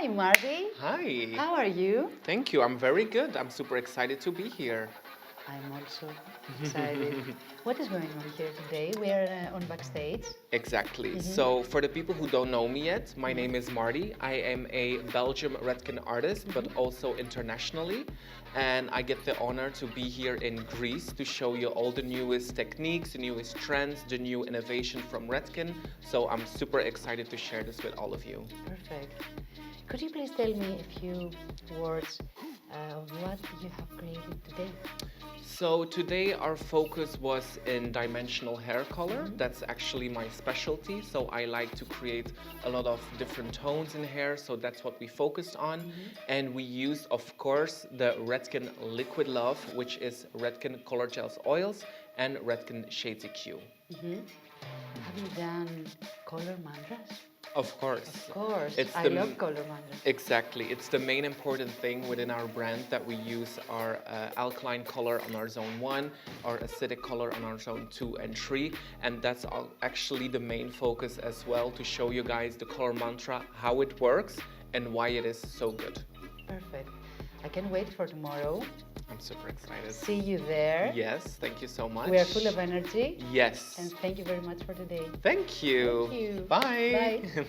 Hi, Marty. Hi. How are you? Thank you. I'm very good. I'm super excited to be here. I'm also excited. What is going on here today? We are on backstage. Exactly. So for the people who don't know me yet, my name is Marty. I am a Belgium Redken artist, but also internationally. And I get the honor to be here in Greece to show you all the newest techniques, the newest trends, the new innovation from Redken. So I'm super excited to share this with all of you. Perfect. Could you please tell me a few words of what you have created today? So today our focus was in dimensional hair color. That's actually my specialty. So I like to create a lot of different tones in hair. So that's what we focused on. And we used, of course, the Redken Liquid Love, which is Redken Color Gels Oils and Redken Shades EQ. Have you done color mantras? Of course. Of course. It's I love color mantras. Exactly. It's the main important thing within our brand that we use our alkaline color on our zone 1, our acidic color on our zone 2 and 3. And that's actually the main focus as well, to show you guys the color mantra, how it works and why it is so good. Perfect. I can't wait for tomorrow. I'm super excited. See you there. Yes, thank you so much. We are full of energy. Yes. And thank you very much for today. Thank you. Thank you. Bye. Bye.